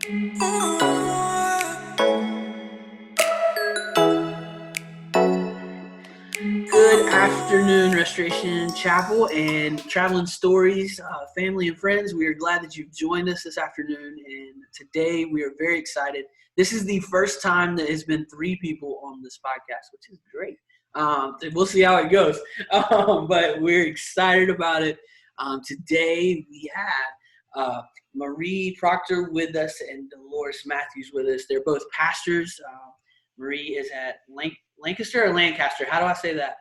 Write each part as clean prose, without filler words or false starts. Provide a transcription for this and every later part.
Good afternoon, Restoration Chapel and Traveling Stories, family and friends. We are glad that you've joined us this afternoon, and today we are very excited. This is the first time that has been 3 people on this podcast, which is great. We'll see how it goes, but we're excited about it. Today we have Marie Proctor with us and Delores Matthews with us. They're both pastors. Marie is at Lancaster or Lancaster? How do I say that?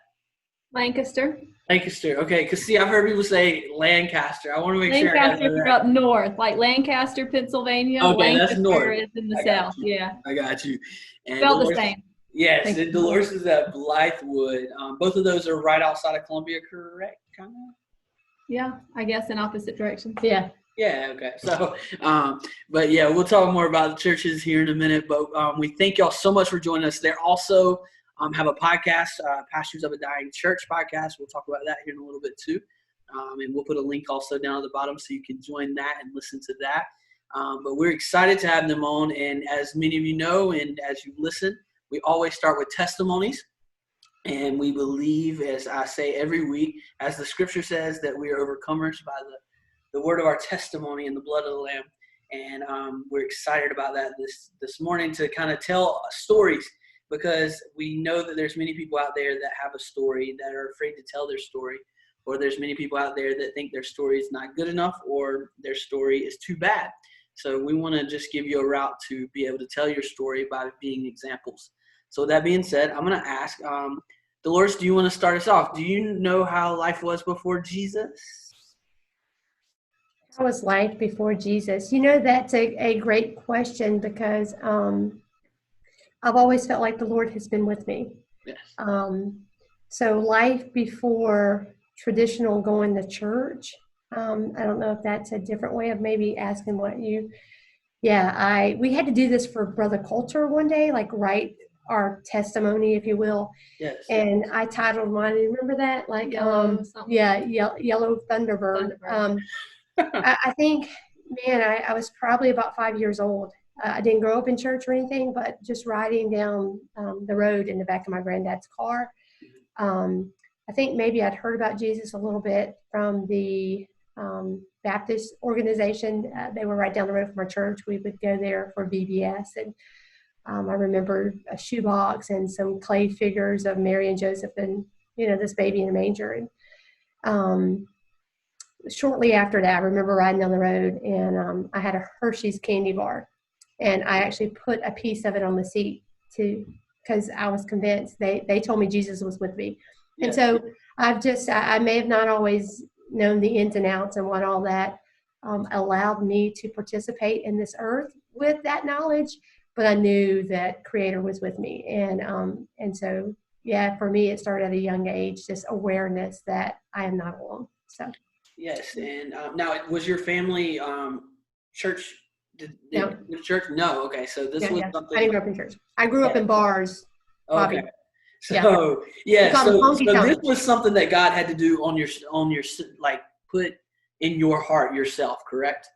Lancaster. Lancaster. Okay, because see, I've heard people say Lancaster. I want to make sure. Lancaster's up north, like Lancaster, Pennsylvania. Okay, Lancaster that's north. is in the south. Yeah. I got you. And Spelled the same. Yes, and Delores is at Blythewood. Both of those are right outside of Columbia, correct? Kind of. Yeah, I guess in opposite directions. Yeah. Yeah, okay. So, but yeah, we'll talk more about the churches here in a minute. But we thank y'all so much for joining us. They're also have a podcast, Pastors of a Dying Church podcast. We'll talk about that here in a little bit too. And we'll put a link also down at the bottom so you can join that and listen to that. But we're excited to have them on. And as many of you know, and as you listen, we always start with testimonies. And we believe, as I say every week, as the scripture says, that we are overcomers by the word of our testimony and the blood of the Lamb. And we're excited about that this morning to kind of tell stories, because we know that there's many people out there that have a story that are afraid to tell their story, or there's many people out there that think their story is not good enough or their story is too bad. So we want to just give you a route to be able to tell your story by being examples. So that being said, I'm going to ask, Delores, do you want to start us off? Do you know how life was before Jesus? How was life before Jesus? You know, that's a great question, because I've always felt like the Lord has been with me. Yes. So life before traditional going to church, I don't know if that's a different way of maybe asking what you, we had to do this for Brother Coulter one day, like write our testimony, if you will. Yes. And I titled mine, remember that? Like, Yellow Thunderbird. I think, man, I was probably about 5 years old. I didn't grow up in church or anything, but just riding down the road in the back of my granddad's car. I think maybe I'd heard about Jesus a little bit from the Baptist organization. They were right down the road from our church. We would go there for VBS. And I remember a shoebox and some clay figures of Mary and Joseph and, this baby in a manger. And shortly after that, I remember riding down the road, and I had a Hershey's candy bar. And I actually put a piece of it on the seat because I was convinced they told me Jesus was with me. And so I may have not always known the ins and outs and what all that allowed me to participate in this earth with that knowledge, but I knew that Creator was with me. And so, for me, it started at a young age, just awareness that I am not alone. So. Yes. And now, was your family church? No. Church? No. Okay. So this was something. I didn't grow up in church. I grew up in bars. Okay. Bobby. So so this was something that God had to do on your like put in your heart yourself, correct?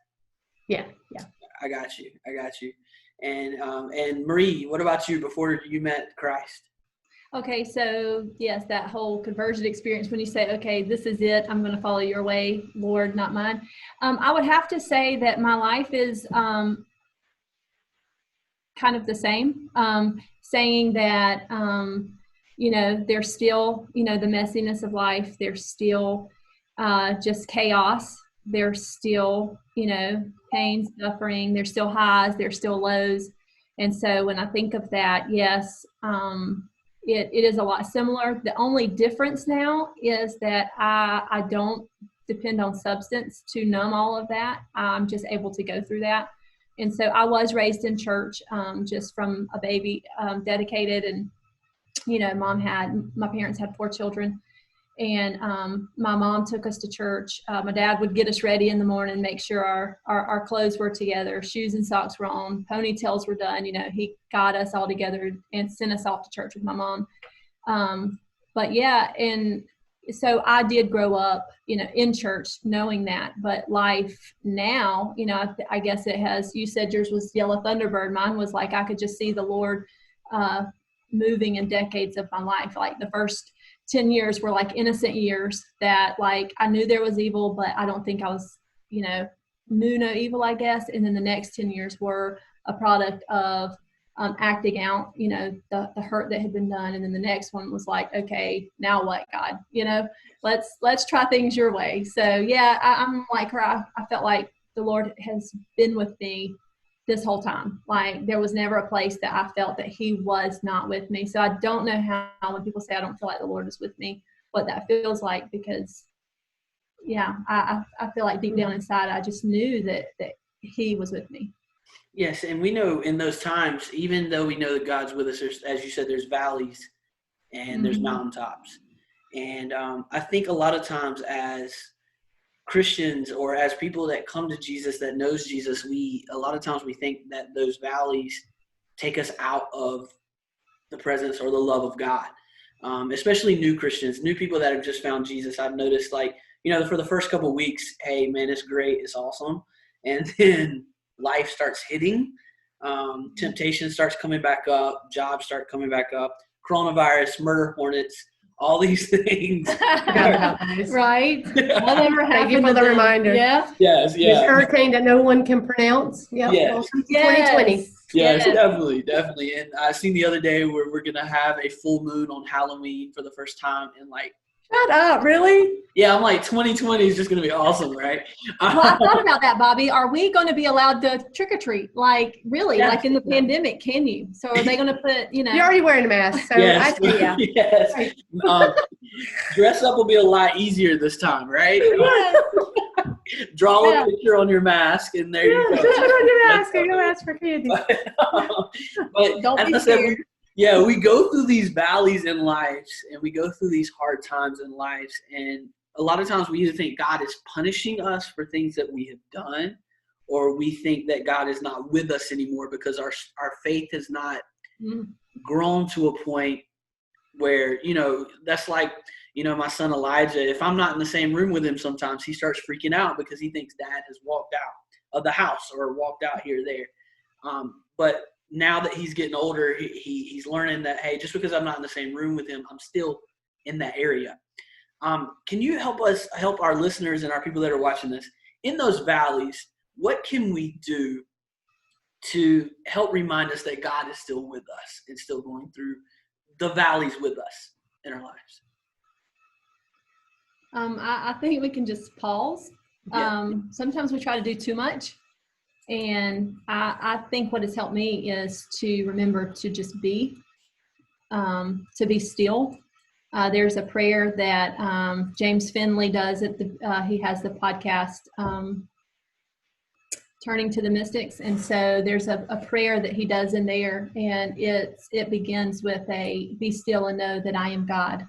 Yeah. I got you. And Marie, what about you before you met Christ? Okay, so yes, that whole conversion experience, when you say, okay, this is it, I'm going to follow your way, Lord, not mine. I would have to say that my life is kind of the same, saying that, there's still, the messiness of life. There's still just chaos. There's still, pain, suffering. There's still highs. There's still lows. And so when I think of that, yes, it is a lot similar. The only difference now is that I don't depend on substance to numb all of that. I'm just able to go through that. And so I was raised in church just from a baby, dedicated. And, my parents had 4 children. And my mom took us to church. My dad would get us ready in the morning, make sure our clothes were together, shoes and socks were on, ponytails were done. He got us all together and sent us off to church with my mom. But so I did grow up, in church knowing that, but life now, I guess it has, you said yours was Yellow Thunderbird. Mine was like, I could just see the Lord moving in decades of my life. Like the first 10 years were like innocent years that like, I knew there was evil, but I don't think I was, knew no evil, I guess. And then the next 10 years were a product of acting out, the hurt that had been done. And then the next one was like, okay, now what, God, let's try things your way. So yeah, I'm like her. I felt like the Lord has been with me this whole time. Like there was never a place that I felt that he was not with me. So I don't know how, when people say I don't feel like the Lord is with me, what that feels like, because yeah, I feel like deep down inside, I just knew that he was with me. Yes, and we know in those times, even though we know that God's with us, as you said, there's valleys and there's mountaintops. And I think a lot of times as Christians or as people that come to Jesus, that knows Jesus, a lot of times we think that those valleys take us out of the presence or the love of God, especially new Christians, new people that have just found Jesus. I've noticed like, for the first couple of weeks, hey, man, it's great, it's awesome. And then life starts hitting, temptation starts coming back up, jobs start coming back up, coronavirus, murder hornets, all these things. Right. Whatever happened. Thank you for the reminder. Yeah. Yes. This hurricane that no one can pronounce. Yep. Yes. 2020. Yes, definitely. And I seen the other day where we're going to have a full moon on Halloween for the first time in like, Shut up, really? yeah, I'm like 2020 is just going to be awesome, right? Well, I thought about that, Bobby. Are we going to be allowed to trick or treat? Like, really? Yeah. Like in the pandemic, can you? So are they going to put, You're already wearing a mask, so yes. yeah. Yes. Right. Dress up will be a lot easier this time, right? Yes. Draw a picture on your mask, and there you go. Just put on your mask and go ask for candy. But Don't as be I said, scared. we go through these valleys in lives, and we go through these hard times in lives, and a lot of times we either think God is punishing us for things that we have done, or we think that God is not with us anymore because our faith has not grown to a point where, that's like, my son Elijah, if I'm not in the same room with him sometimes, he starts freaking out because he thinks dad has walked out of the house or walked out here or there. But now that he's getting older, he's learning that, hey, just because I'm not in the same room with him, I'm still in that area. Can you help our listeners and our people that are watching this, in those valleys, what can we do to help remind us that God is still with us and still going through the valleys with us in our lives? I think we can just pause. Yeah. Sometimes we try to do too much. And I think what has helped me is to remember to just be still. There's a prayer that James Finley does he has the podcast, Turning to the Mystics. And so there's a prayer that he does in there, and it begins with be still and know that I am God.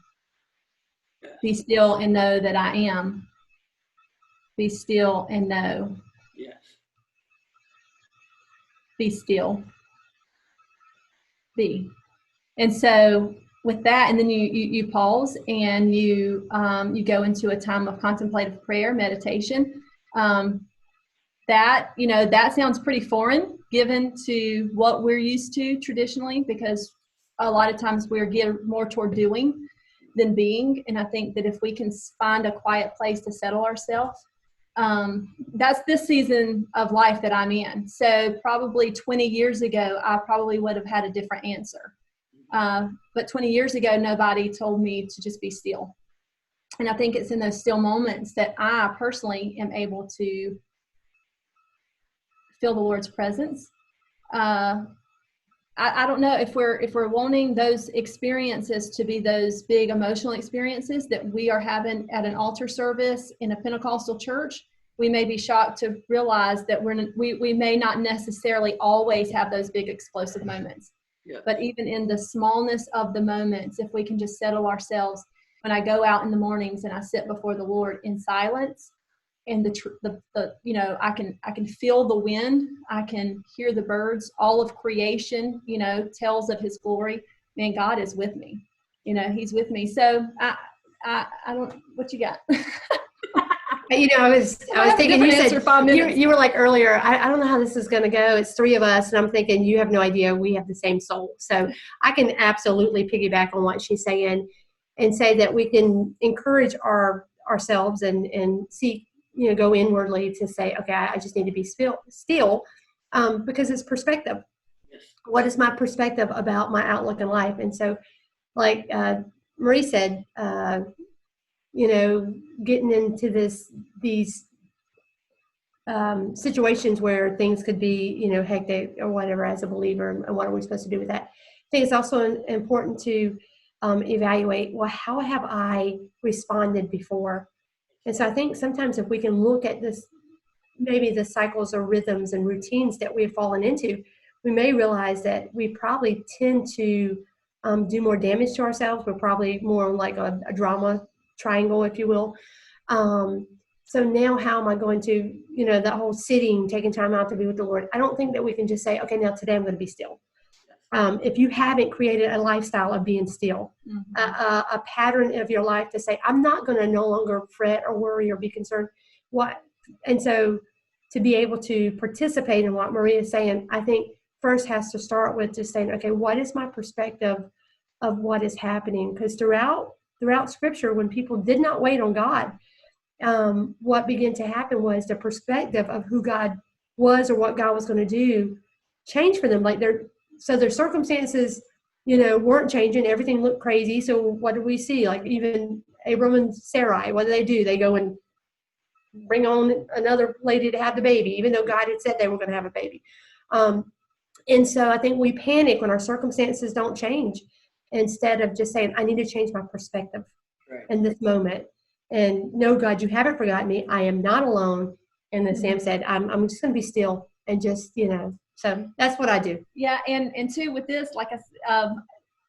Be still and know that I am. Be still and know. Yes. Be still. Be. And so with that, and then you pause and you go into a time of contemplative prayer, meditation. That sounds pretty foreign given to what we're used to traditionally, because a lot of times we're geared more toward doing than being. And I think that if we can find a quiet place to settle ourselves, that's this season of life that I'm in. So probably 20 years ago, I probably would have had a different answer. But 20 years ago, nobody told me to just be still. And I think it's in those still moments that I personally am able to feel the Lord's presence. I don't know if we're wanting those experiences to be those big emotional experiences that we are having at an altar service in a Pentecostal church. We may be shocked to realize that we may not necessarily always have those big explosive moments. Yeah. But even in the smallness of the moments, if we can just settle ourselves, when I go out in the mornings and I sit before the Lord in silence, and I can feel the wind, I can hear the birds, all of creation, tells of his glory. Man, God is with me. He's with me. So I don't. What you got? I was thinking, you said 5 minutes. you were like earlier, I don't know how this is going to go. It's 3 of us. And I'm thinking, you have no idea. We have the same soul. So I can absolutely piggyback on what she's saying and say that we can encourage ourselves and seek, go inwardly to say, okay, I just need to be still, because it's perspective. Yes. What is my perspective about my outlook in life? And so, like Marie said, getting into these situations where things could be, hectic or whatever as a believer, and what are we supposed to do with that? I think it's also important to evaluate, well, how have I responded before? And so I think sometimes if we can look at this, maybe the cycles or rhythms and routines that we've fallen into, we may realize that we probably tend to do more damage to ourselves. We're probably more like a drama triangle, if you will. So now how am I going to, that whole sitting, taking time out to be with the Lord? I don't think that we can just say, okay, now today I'm going to be still. If you haven't created a lifestyle of being still, a pattern of your life to say, I'm not going to no longer fret or worry or be concerned. And so to be able to participate in what Maria is saying, I think first has to start with just saying, okay, what is my perspective of what is happening? Because throughout Scripture, when people did not wait on God, what began to happen was the perspective of who God was or what God was going to do changed for them. Like their circumstances, weren't changing. Everything looked crazy. So what do we see? Like even Abram and Sarai, what do? They go and bring on another lady to have the baby, even though God had said they were going to have a baby. And so I think we panic when our circumstances don't change, instead of just saying, I need to change my perspective in this moment. And no, God, you haven't forgotten me. I am not alone. And then Sam said, I'm just going to be still and just, so that's what I do. Yeah. And too, with this, like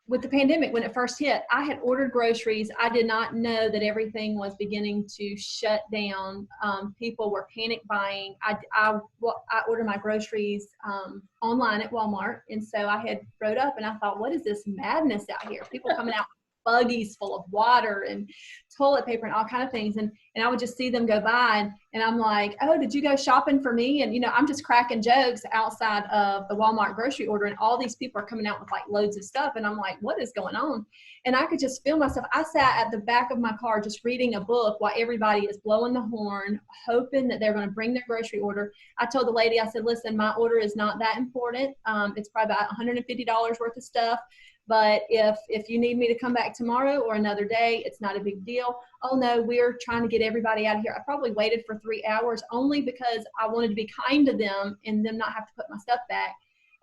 with the pandemic, when it first hit, I had ordered groceries. I did not know that everything was beginning to shut down. People were panic buying. I ordered my groceries online at Walmart. And so I had rode up and I thought, what is this madness out here? People coming out buggies full of water and toilet paper and all kind of things. And I would just see them go by and I'm like, oh, did you go shopping for me? And, I'm just cracking jokes outside of the Walmart grocery order. And all these people are coming out with like loads of stuff. And I'm like, what is going on? And I could just feel myself. I sat at the back of my car, just reading a book while everybody is blowing the horn, hoping that they're going to bring their grocery order. I told the lady, I said, listen, my order is not that important. It's probably about $150 worth of stuff. But if you need me to come back tomorrow or another day, it's not a big deal. Oh no, we're trying to get everybody out of here. I probably waited for 3 hours only because I wanted to be kind to them and them not have to put my stuff back.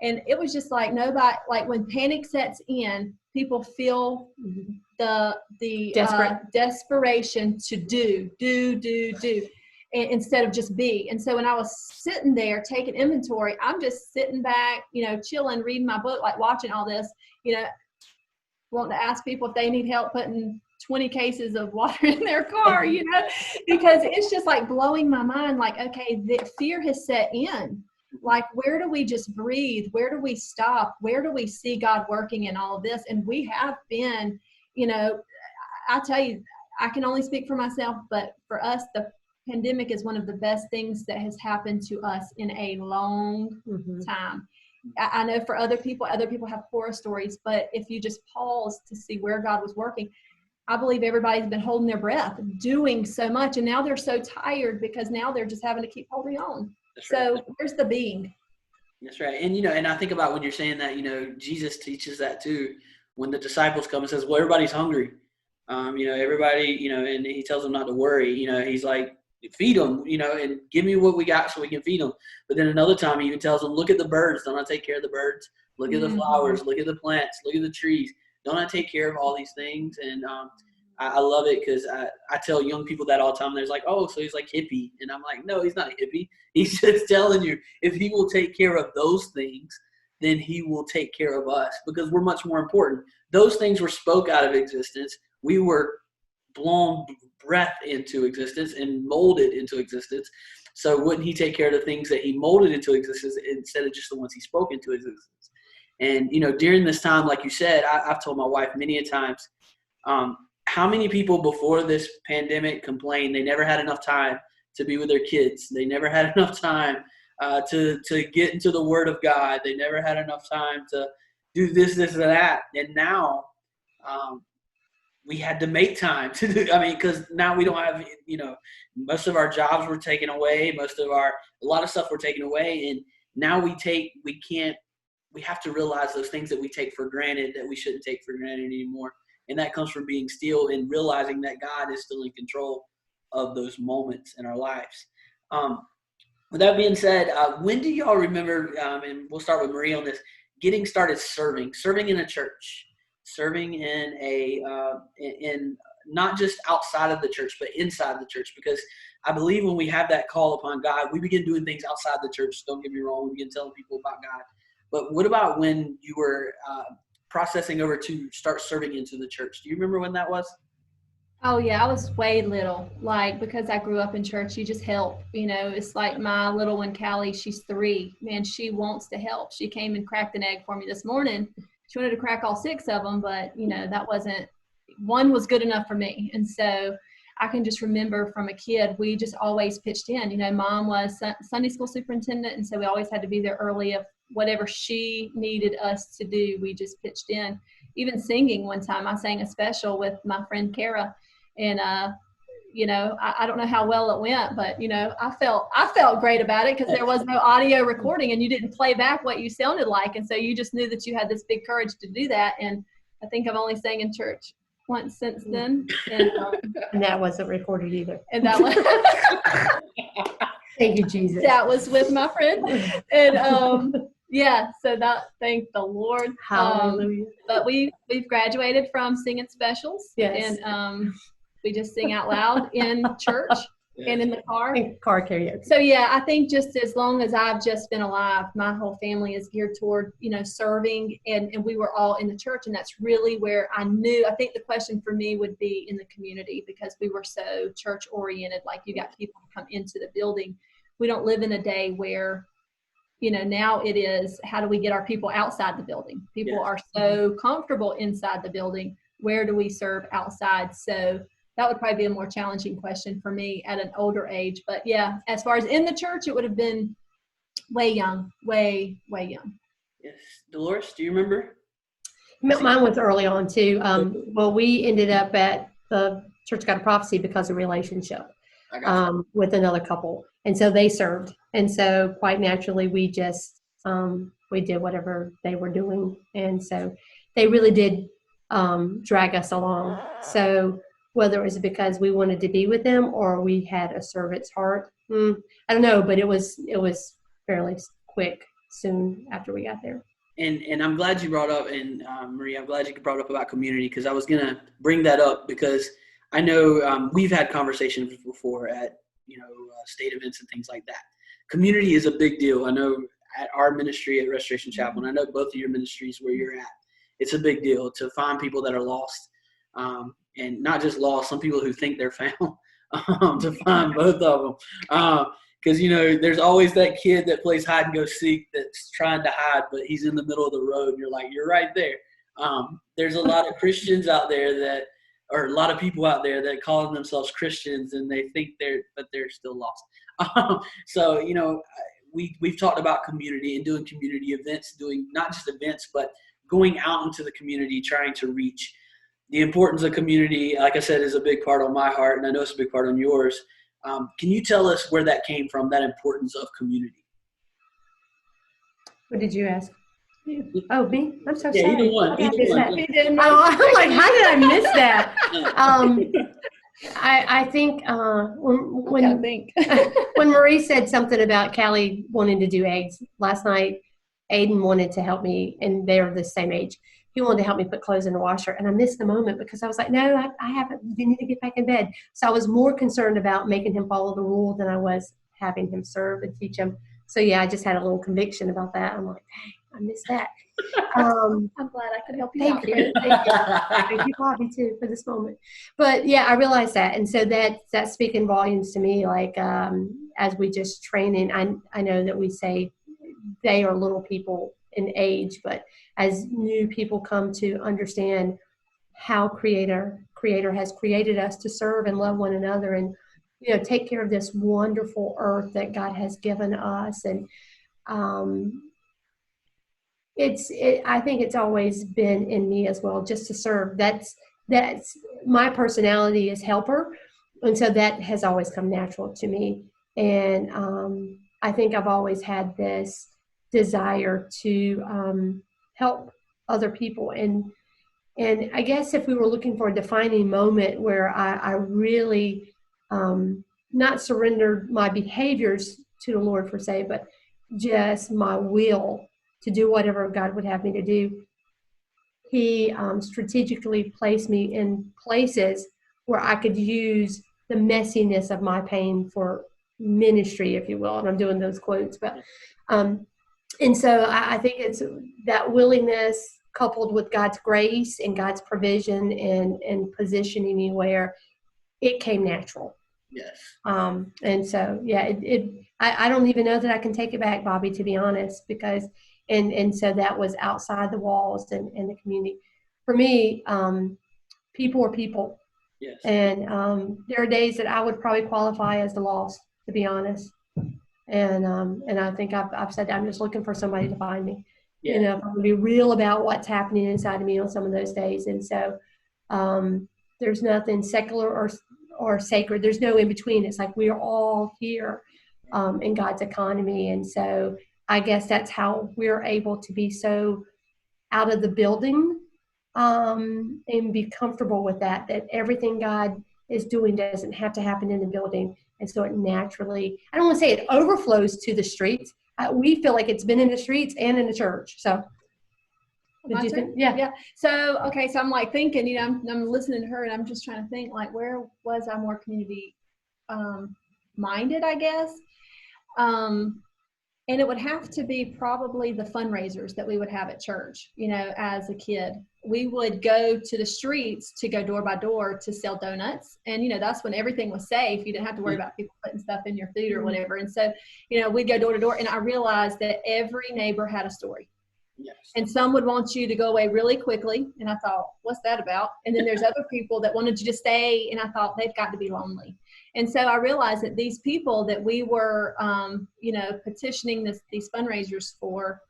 And it was just like nobody, like when panic sets in, people feel the desperation to do, instead of just be. And so when I was sitting there taking inventory, I'm just sitting back, chilling, reading my book, like watching all this, wanting to ask people if they need help putting 20 cases of water in their car, because it's just like blowing my mind. Like, okay, the fear has set in. Like, where do we just breathe? Where do we stop? Where do we see God working in all of this? And we have been, I tell you, I can only speak for myself, but for us, the pandemic is one of the best things that has happened to us in a long time. I know for other people have horror stories, but if you just pause to see where God was working, I believe everybody's been holding their breath, doing so much, and now they're so tired because now they're just having to keep holding on. So where's the being? That's right. And, and I think about when you're saying that, Jesus teaches that too. When the disciples come and says, well, everybody's hungry. Everybody, and he tells them not to worry. He's like, feed them, and give me what we got so we can feed them. But then another time he even tells them, look at the birds. Don't I take care of the birds? Look at the flowers. Look at the plants. Look at the trees. Don't I take care of all these things? And I love it because I tell young people that all the time. They're like, oh, so he's like hippie. And I'm like, no, he's not hippie. He's just telling you, if he will take care of those things, then he will take care of us because we're much more important. Those things were spoke out of existence. We were blown breath into existence and molded into existence. So wouldn't he take care of the things that he molded into existence instead of just the ones he spoke into existence? And, during this time, like you said, I've told my wife many a times, how many people before this pandemic complained they never had enough time to be with their kids? They never had enough time to get into the Word of God. They never had enough time to do this, and that. And now we had to make time to do. Because now we don't have, most of our jobs were taken away. A lot of stuff were taken away, and now we have to realize those things that we take for granted that we shouldn't take for granted anymore. And that comes from being still and realizing that God is still in control of those moments in our lives. With that being said, when do y'all remember, and we'll start with Marie on this, getting started serving in a church, serving in not just outside of the church, but inside the church? Because I believe when we have that call upon God, we begin doing things outside the church. Don't get me wrong. We begin telling people about God. But what about when you were processing over to start serving into the church? Do you remember when that was? Oh yeah, I was way little. Because I grew up in church, you just help. It's like my little one, Callie, she's 3. Man, she wants to help. She came and cracked an egg for me this morning. She wanted to crack all 6 of them, but that wasn't, one was good enough for me. And so I can just remember from a kid, we just always pitched in. Mom was Sunday school superintendent, and so we always had to be there early. Of whatever she needed us to do, we just pitched in. Even singing, one time I sang a special with my friend Kara, and I don't know how well it went, but I felt great about it, because there was no audio recording and you didn't play back what you sounded like, and so you just knew that you had this big courage to do that. And I think I've only sang in church once since then, and that wasn't recorded either. And that was thank you, Jesus. That was with my friend, and so that, thank the Lord. Hallelujah. But we've graduated from singing specials. Yes. And we just sing out loud in church and in the car. And car karaoke. So I think just as long as I've just been alive, my whole family is geared toward, serving, and we were all in the church, and that's really where I think the question for me would be in the community, because we were so church oriented. Like, you got people who come into the building. We don't live in a day where, now it is, how do we get our people outside the building? People are so comfortable inside the building. Where do we serve outside? So that would probably be a more challenging question for me at an older age. But as far as in the church, it would have been way young. Yes. Dolores, do you remember? Mine was early on too. Well, we ended up at the Church Got a Prophecy because of relationship with another couple. And so they served. And so quite naturally, we just, we did whatever they were doing. And so they really did drag us along. So whether it was because we wanted to be with them or we had a servant's heart, I don't know, but it was fairly quick soon after we got there. And I'm glad you brought up, and Marie, I'm glad you brought up about community, because I was going to bring that up, because I know we've had conversations before at, state events and things like that. Community is a big deal. I know at our ministry at Restoration Chapel, and I know both of your ministries where you're at, it's a big deal to find people that are lost, and not just lost, some people who think they're found, to find both of them. Because, there's always that kid that plays hide and go seek that's trying to hide, but he's in the middle of the road, and you're like, you're right there. There's a lot of Christians out there or a lot of people out there that call themselves Christians, and they think but they're still lost. So, we've talked about community and doing community events, doing not just events, but going out into the community, trying to reach. The importance of community, like I said, is a big part on my heart, and I know it's a big part on yours. Can you tell us where that came from, that importance of community? What did you ask? Oh, me? I'm so sorry. Either one. I'm like, how did I miss that? I think when Marie said something about Callie wanting to do eggs last night, Aiden wanted to help me, and they're the same age. He wanted to help me put clothes in the washer, and I missed the moment because I was like, no, I haven't. You need to get back in bed. So I was more concerned about making him follow the rule than I was having him serve and teach him. So I just had a little conviction about that. I'm like, dang, I missed that. I'm glad I could help you out. Thank you. Thank you, Bobby, too, for this moment. But I realized that, and so that's speaking volumes to me. Like as we just training, I know that we say they are little people in age, but as new people come to understand how Creator Creator has created us to serve and love one another, and take care of this wonderful earth that God has given us. And I think it's always been in me as well, just to serve. That's my personality is helper, and so that has always come natural to me. And I think I've always had this desire to help other people. And I guess if we were looking for a defining moment where I really not surrendered my behaviors to the Lord per se, but just my will to do whatever God would have me to do, He strategically placed me in places where I could use the messiness of my pain for ministry, if you will. And I'm doing those quotes, but and so I think it's that willingness coupled with God's grace and God's provision and positioning me where it came natural. Yes. And so, yeah, I don't even know that I can take it back, Bobby, to be honest, because, and so that was outside the walls and the community. For me, people are people. Yes. And there are days that I would probably qualify as the lost, to be honest. And I think I've said I'm just looking for somebody to find me. Yeah. I'm going to be real about what's happening inside of me on some of those days. And so there's nothing secular or sacred. There's no in between. It's like we are all here in God's economy. And so I guess that's how we're able to be so out of the building and be comfortable with that everything God is doing doesn't have to happen in the building. And so it naturally, I don't want to say it overflows to the streets. We feel like it's been in the streets and in the church. So did you think? Yeah. So, okay. So I'm like thinking, I'm listening to her and I'm just trying to think like, where was I more community minded, I guess? And it would have to be probably the fundraisers that we would have at church, as a kid. We would go to the streets to go door by door to sell donuts. And, that's when everything was safe. You didn't have to worry about people putting stuff in your food or whatever. And so, we'd go door to door. And I realized that every neighbor had a story. Yes. And some would want you to go away really quickly. And I thought, what's that about? And then there's other people that wanted you to stay. And I thought, they've got to be lonely. And so I realized that these people that we were, petitioning these fundraisers for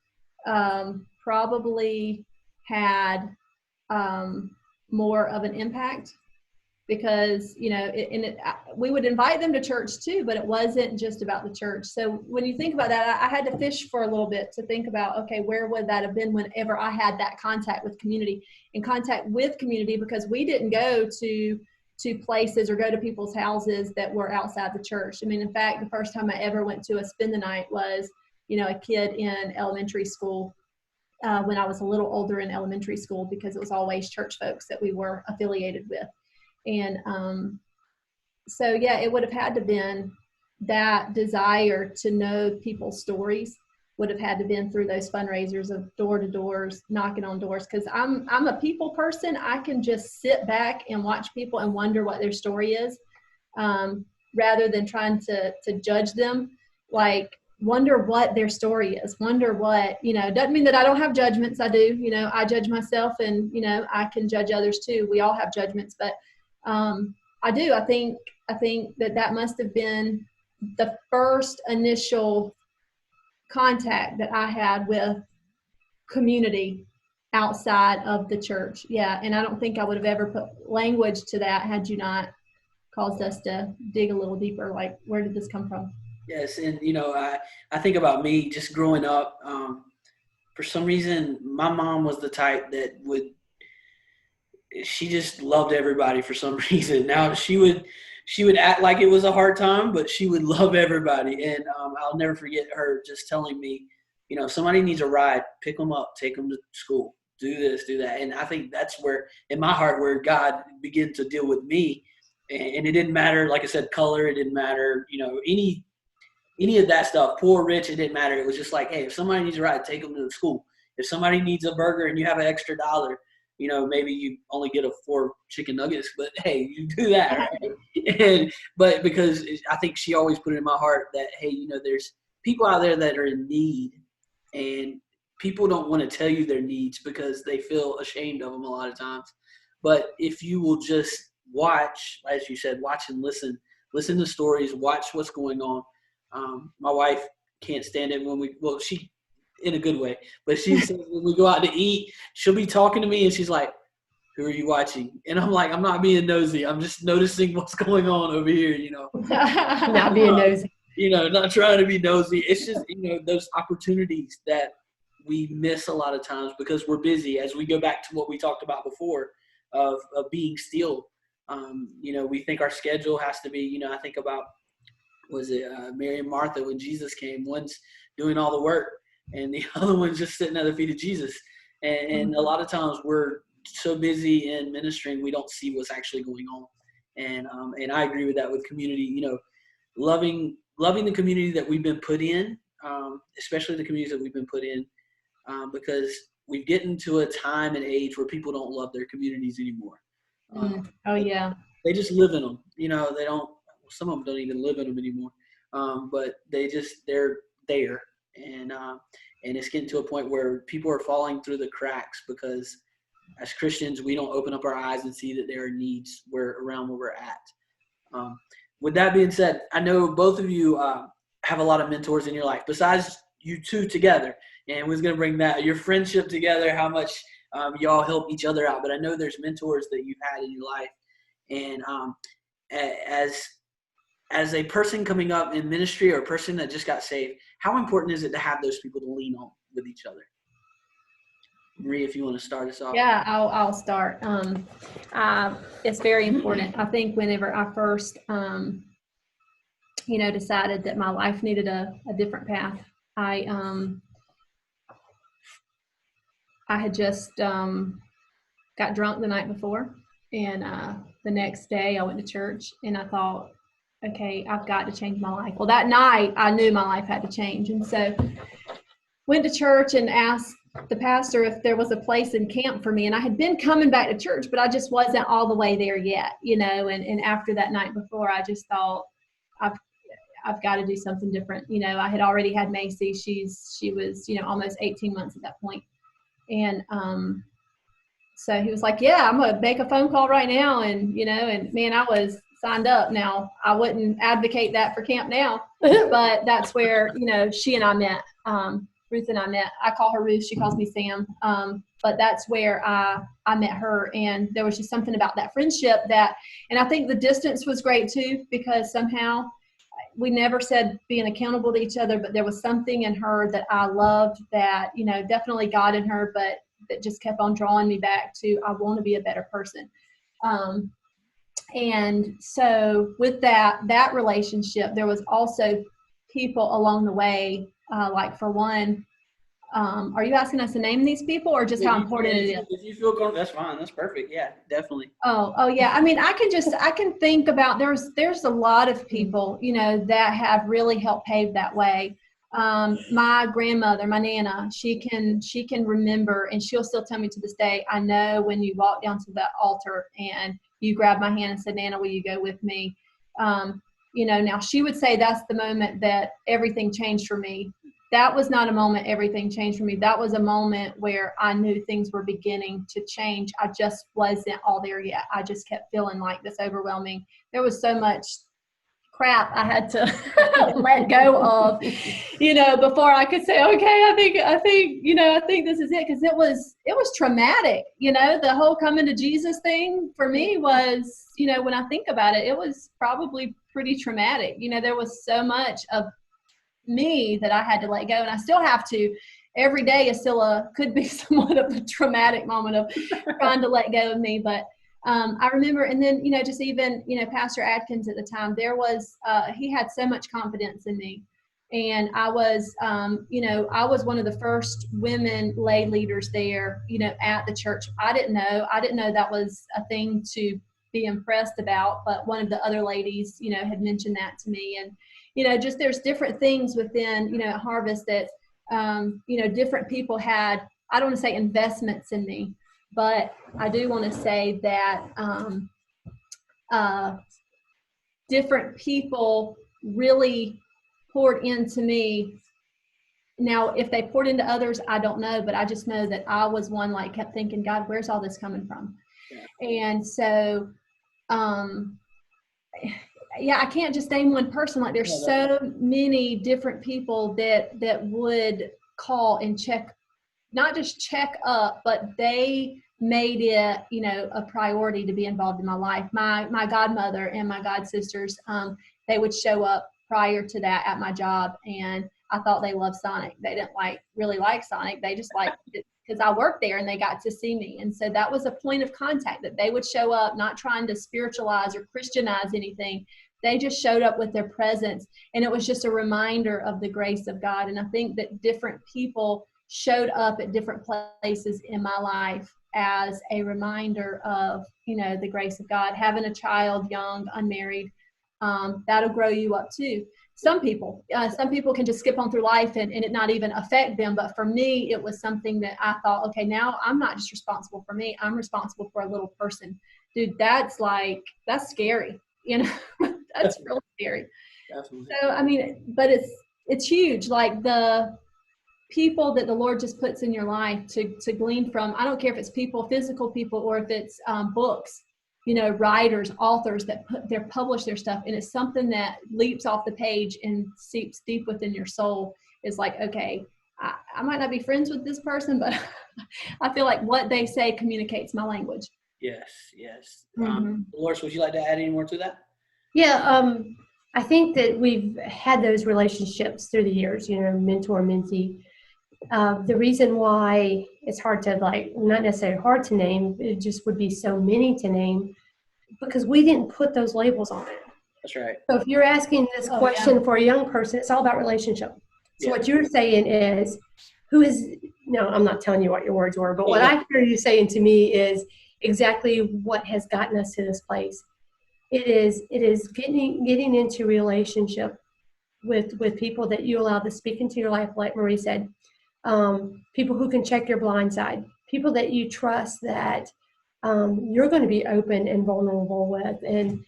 probably had more of an impact because, we would invite them to church too, but it wasn't just about the church. So when you think about that, I had to fish for a little bit to think about, okay, where would that have been whenever I had that contact with community because we didn't go to places or go to people's houses that were outside the church. I mean, in fact, the first time I ever went to a spend the night was, a kid in elementary school when I was a little older in elementary school because it was always church folks that we were affiliated with. And so, yeah, it would have had to been that desire to know people's stories would have had to been through those fundraisers of door to doors, knocking on doors. Because I'm a people person. I can just sit back and watch people and wonder what their story is, rather than trying to judge them. Like wonder what their story is. Wonder what doesn't mean that I don't have judgments. I do. I judge myself, and I can judge others too. We all have judgments, but I do. I think that must have been the first initial contact that I had with community outside of the church. Yeah. And I don't think I would have ever put language to that had you not caused us to dig a little deeper. Like, where did this come from? Yes. And, I think about me just growing up. For some reason, my mom was the type that she just loved everybody for some reason. Now she would act like it was a hard time, but she would love everybody. And I'll never forget her just telling me, if somebody needs a ride, pick them up, take them to school, do this, do that. And I think that's where, in my heart, where God began to deal with me. And it didn't matter, like I said, color. It didn't matter, any of that stuff, poor, rich, it didn't matter. It was just like, hey, if somebody needs a ride, take them to the school. If somebody needs a burger and you have an extra $1, maybe you only get 4 chicken nuggets, but hey, you do that, right? But because I think she always put it in my heart that, hey, there's people out there that are in need, and people don't want to tell you their needs because they feel ashamed of them a lot of times. But if you will just watch, as you said, watch and listen to stories, watch what's going on. My wife can't stand it when she, in a good way, but she says when we go out to eat, she'll be talking to me and she's like, "Who are you watching?" And I'm like, "I'm not being nosy. I'm just noticing what's going on over here, Not being nosy. Not trying to be nosy. It's just, those opportunities that we miss a lot of times because we're busy. As we go back to what we talked about before of being still, we think our schedule has to be, I think about, was it Mary and Martha when Jesus came? One's doing all the work and the other one's just sitting at the feet of Jesus. And a lot of times we're so busy in ministering, we don't see what's actually going on. And I agree with that with community, loving the community that we've been put in, especially the communities that we've been put in, because we've gotten to a time and age where people don't love their communities anymore. Oh yeah. They just live in them. They don't, some of them don't even live in them anymore. But they're there. And it's getting to a point where people are falling through the cracks because as Christians, we don't open up our eyes and see that there are needs around where we're at. With that being said, I know both of you have a lot of mentors in your life besides you two together. And we're going to bring that, your friendship together, how much y'all help each other out. But I know there's mentors that you've had in your life. And as a person coming up in ministry or a person that just got saved, how important is it to have those people to lean on with each other? Marie, if you want to start us off. Yeah, I'll start. It's very important. I think whenever I first, decided that my life needed a different path, I had just got drunk the night before, and the next day I went to church, and I thought, okay, I've got to change my life. Well, that night I knew my life had to change, and so went to church and asked the pastor if there was a place in camp for me. And I had been coming back to church, but I just wasn't all the way there yet, and after that night before, I just thought, I've got to do something different. I had already had Macy. She was, almost 18 months at that point. And so he was like, yeah, I'm going to make a phone call right now. And, and man, I was signed up. Now, I wouldn't advocate that for camp now, but that's where, she and I met. Ruth and I met. I call her Ruth. She calls me Sam. But that's where I met her. And there was just something about that friendship and I think the distance was great too, because somehow we never said being accountable to each other, but there was something in her that I loved that, definitely God in her, but that just kept on drawing me back to, I want to be a better person. And so with that relationship, there was also people along the way, like for one, are you asking us to name these people or just how important it is? If you feel comfortable, that's fine. That's perfect. Yeah, definitely. Oh yeah. I mean, I can think about, there's a lot of people, that have really helped pave that way. My grandmother, my Nana, she can remember, and she'll still tell me to this day, I know when you walked down to the altar and you grabbed my hand and said, Nana, will you go with me? Now she would say that's the moment that everything changed for me. That was not a moment everything changed for me. That was a moment where I knew things were beginning to change. I just wasn't all there yet. I just kept feeling like this overwhelming. There was so much crap I had to let go of, before I could say, okay, I think this is it. Cause it was traumatic, the whole coming to Jesus thing for me was, when I think about it, it was probably pretty traumatic. There was so much of me that I had to let go, and I still have to. Every day is still could be somewhat of a traumatic moment of trying to let go of me. But I remember, and then, just even, Pastor Atkins at the time, there was, he had so much confidence in me. And I was, I was one of the first women lay leaders there, at the church. I didn't know that was a thing to be impressed about, but one of the other ladies, had mentioned that to me. And, just there's different things within, at Harvest that, different people had, I don't want to say investments in me, but I do want to say that different people really poured into me. Now, if they poured into others, I don't know, but I just know that I was one, kept thinking, God, where's all this coming from? Yeah. And so, yeah, I can't just name one person. Like there's so many different people that would call and check, not just check up, but they made it, a priority to be involved in my life. My godmother and my god sisters, they would show up prior to that at my job, and I thought they loved Sonic. They didn't really like Sonic. They just liked it because I worked there and they got to see me. And so that was a point of contact, that they would show up, not trying to spiritualize or Christianize anything. They just showed up with their presence, and it was just a reminder of the grace of God. And I think that different people showed up at different places in my life as a reminder of, the grace of God. Having a child, young, unmarried, that'll grow you up too. Some people can just skip on through life and it not even affect them. But for me, it was something that I thought, okay, now I'm not just responsible for me. I'm responsible for a little person. Dude, that's scary. That's real scary. Definitely. So, but it's huge. Like the people that the Lord just puts in your life to glean from. I don't care if it's people, physical people, or if it's books, writers, authors that publish their stuff, and it's something that leaps off the page and seeps deep within your soul. Is like, okay, I might not be friends with this person, but I feel like what they say communicates my language. Yes. Mm-hmm. Dolores, would you like to add any more to that? Yeah, I think that we've had those relationships through the years, mentor, mentee. The reason why it's hard to not necessarily hard to name, it just would be so many to name, because we didn't put those labels on it. That's right. So if you're asking this question for a young person, it's all about relationship. So what you're saying is, no, I'm not telling you what your words were, but what I hear you saying to me is exactly what has gotten us to this place. It is getting into relationship with people that you allow to speak into your life, like Marie said. People who can check your blind side, people that you trust that you're going to be open and vulnerable with. And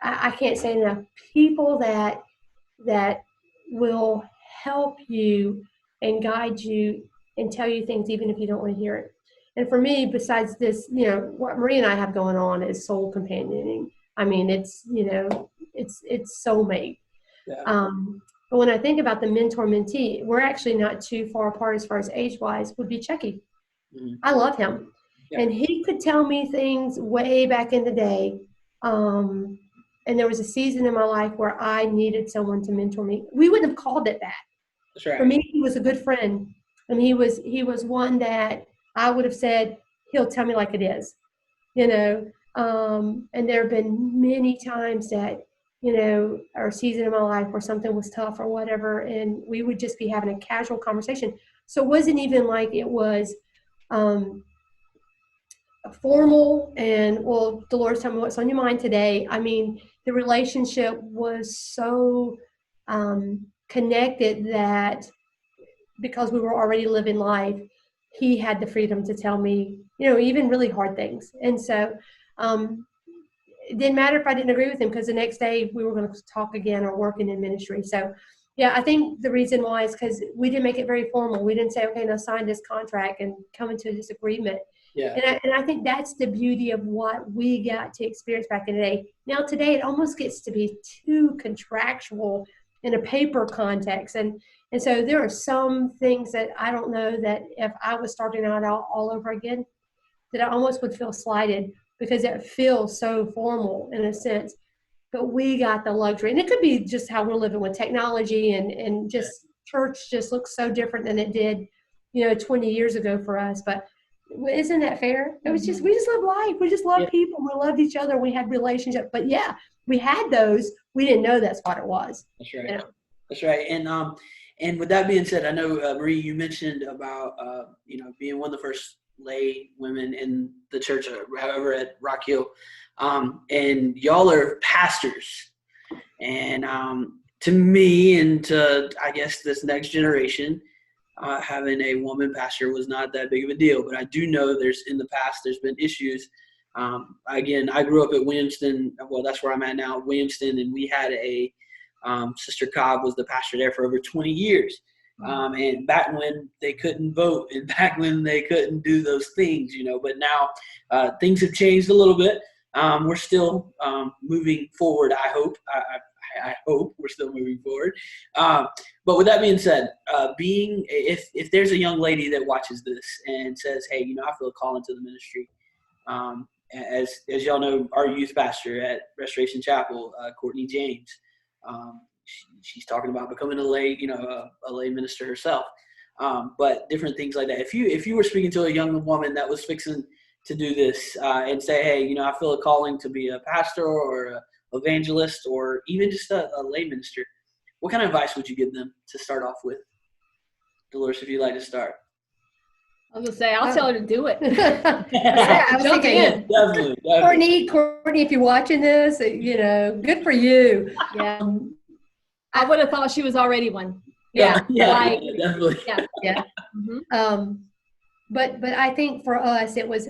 I can't say enough, people that will help you and guide you and tell you things even if you don't want to hear it. And for me, besides this, what Marie and I have going on is soul companioning. I mean, it's soulmate. Yeah. But when I think about the mentor-mentee, we're actually not too far apart as far as age-wise, would be Chucky. Mm-hmm. I love him. Yeah. And he could tell me things way back in the day. And there was a season in my life where I needed someone to mentor me. We wouldn't have called it that. That's right. For me, he was a good friend. And he was one that I would have said, he'll tell me like it is, and there have been many times that, or a season in my life where something was tough or whatever, and we would just be having a casual conversation. So it wasn't even like it was formal and, well, Dolores, tell me what's on your mind today. I mean, the relationship was so connected that because we were already living life, he had the freedom to tell me, even really hard things. And so it didn't matter if I didn't agree with him, because the next day we were going to talk again or working in ministry. So, yeah, I think the reason why is because we didn't make it very formal. We didn't say, okay, now sign this contract and come into this agreement. Yeah. And I think that's the beauty of what we got to experience back in the day. Now, today, it almost gets to be too contractual in a paper context. And so there are some things that I don't know that if I was starting out all over again, that I almost would feel slighted, because it feels so formal in a sense. But we got the luxury. And it could be just how we're living with technology and just church just looks so different than it did, 20 years ago for us. But isn't that fair? It was just, we just love life. We just love people. We loved each other. We had relationships. But yeah, we had those. We didn't know that's what it was. That's right. That's right. And with that being said, I know, Marie, you mentioned about, being one of the first lay women in the church, however, at Rock Hill. And y'all are pastors. And to me and to, I guess, this next generation, having a woman pastor was not that big of a deal. But I do know there's been issues. Again, I grew up at Williamston. Well, that's where I'm at now, Williamston. And we had a Sister Cobb was the pastor there for over 20 years. And back when they couldn't vote, and back when they couldn't do those things, but now things have changed a little bit. We're still moving forward, I hope. I hope we're still moving forward. But with that being said, if there's a young lady that watches this and says, hey, I feel a call into the ministry, as y'all know, our youth pastor at Restoration Chapel, Courtney James, she's talking about becoming a lay minister herself. But different things like that. If you were speaking to a young woman that was fixing to do this and say, hey, I feel a calling to be a pastor or a evangelist or even just a lay minister, what kind of advice would you give them to start off with? Dolores, if you'd like to start. I was going to say, I'll tell her to do it. I was Jump thinking, in. Definitely. Courtney, if you're watching this, good for you. Yeah. I would have thought she was already one. Yeah, definitely. Yeah. Mm-hmm. But I think for us, it was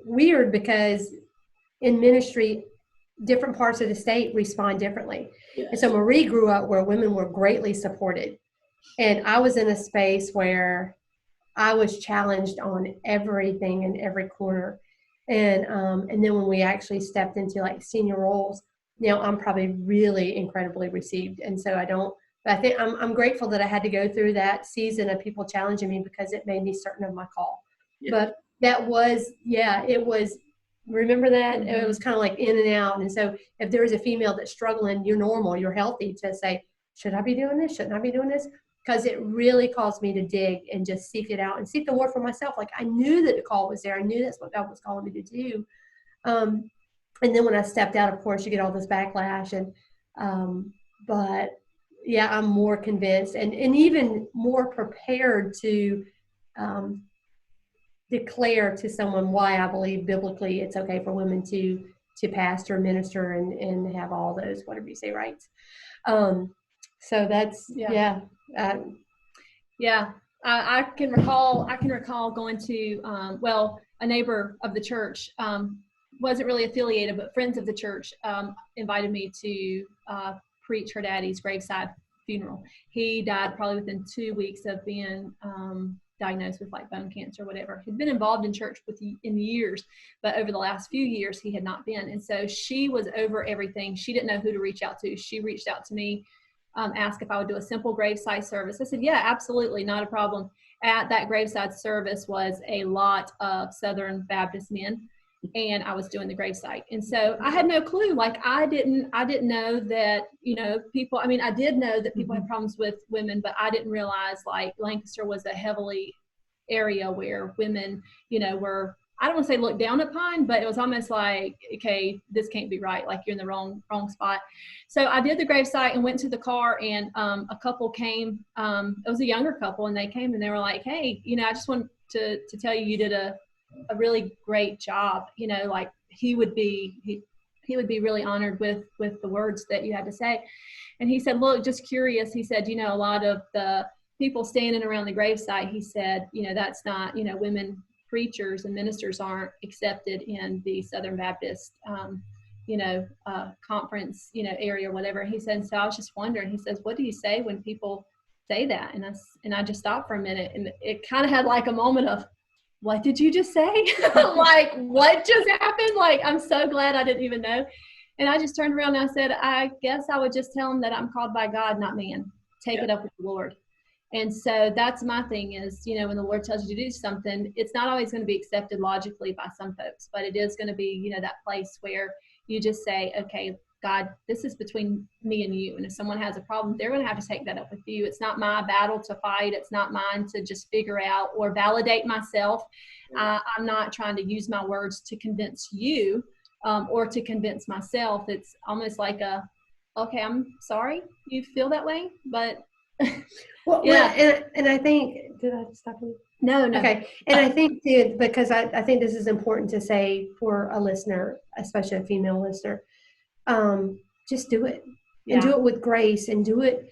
weird because in ministry, different parts of the state respond differently. Yes. And so Marie grew up where women were greatly supported. And I was in a space where I was challenged on everything in every corner. And then when we actually stepped into like senior roles, I'm probably really incredibly received. And so I think I'm grateful that I had to go through that season of people challenging me because it made me certain of my call. Yeah. But that was, it was, remember that? Mm-hmm. It was kind of like in and out. And so if there is a female that's struggling, you're normal, you're healthy to say, should I be doing this? Shouldn't I be doing this? Because it really caused me to dig and just seek it out and seek the Lord for myself. Like I knew that the call was there. I knew that's what God was calling me to do. And then when I stepped out, of course, you get all this backlash. But yeah, I'm more convinced and even more prepared to declare to someone why I believe biblically it's okay for women to pastor, minister, and have all those, whatever you say, rights. So that's, I can recall going to, a neighbor of the church, wasn't really affiliated, but friends of the church invited me to preach her daddy's graveside funeral. He died probably within 2 weeks of being diagnosed with like bone cancer or whatever. He'd been involved in church in years, but over the last few years he had not been. And so she was over everything. She didn't know who to reach out to. She reached out to me, asked if I would do a simple graveside service. I said, yeah, absolutely, not a problem. At that graveside service was a lot of Southern Baptist men, and I was doing the gravesite. And so I had no clue. Like I didn't know that, people, I did know that people had problems with women, but I didn't realize like Lancaster was a heavily area where women, were, I don't want to say looked down upon, but it was almost like, okay, this can't be right. Like you're in the wrong spot. So I did the gravesite and went to the car, and a couple came, it was a younger couple, and they came and they were like, hey, I just want to tell you did a really great job. Like he would be really honored with the words that you had to say. And he said, look, just curious. He said, a lot of the people standing around the gravesite, he said, that's not, women preachers and ministers aren't accepted in the Southern Baptist, conference, area or whatever. He said, so I was just wondering, he says, what do you say when people say that? And I just stopped for a minute, and it kind of had like a moment of, what did you just say? Like, what just happened? Like, I'm so glad I didn't even know. And I just turned around and I said, I guess I would just tell them that I'm called by God, not man. Take it up with the Lord. And so that's my thing is, when the Lord tells you to do something, it's not always going to be accepted logically by some folks, but it is going to be, that place where you just say, okay, God, this is between me and you. And if someone has a problem, they're going to have to take that up with you. It's not my battle to fight. It's not mine to just figure out or validate myself. I'm not trying to use my words to convince you or to convince myself. It's almost like okay, I'm sorry you feel that way, but well, and I think, did I stop you? No. Okay. And I think too, because I think this is important to say for a listener, especially a female listener, just do it and do it with grace and do it,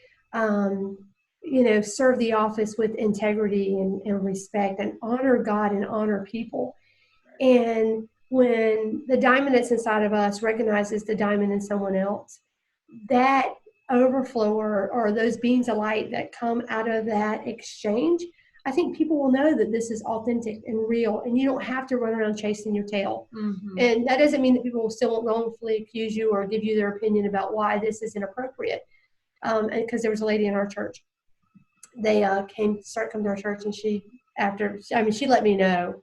serve the office with integrity and respect and honor God and honor people. And when the diamond that's inside of us recognizes the diamond in someone else, that overflow or those beams of light that come out of that exchange, I think people will know that this is authentic and real, and you don't have to run around chasing your tail. Mm-hmm. And that doesn't mean that people will still wrongfully accuse you or give you their opinion about why this is inappropriate. And because there was a lady in our church, they started coming to our church, and she let me know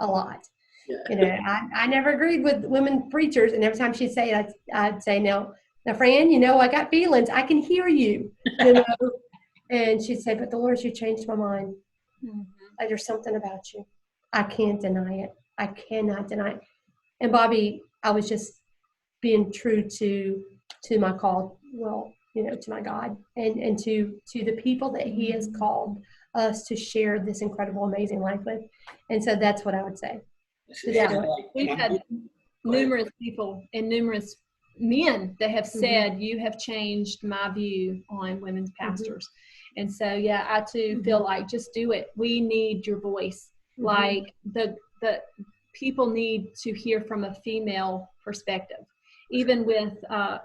a lot. Yeah. You know, I never agreed with women preachers, and every time she'd say it, I'd say, now, Fran, you know, I got feelings. I can hear you, you know. And she'd say, but Delores, you changed my mind. Mm-hmm. There's something about you. I can't deny it. I cannot deny it. And Bobby, I was just being true to my call, well, you know, to my God and to the people that he has called us to share this incredible, amazing life with. And so that's what I would say. Yeah. We've had numerous people and numerous men that have said, you have changed my view on women's pastors. And so, yeah, I too feel like just do it. We need your voice. Like the people need to hear from a female perspective. Even with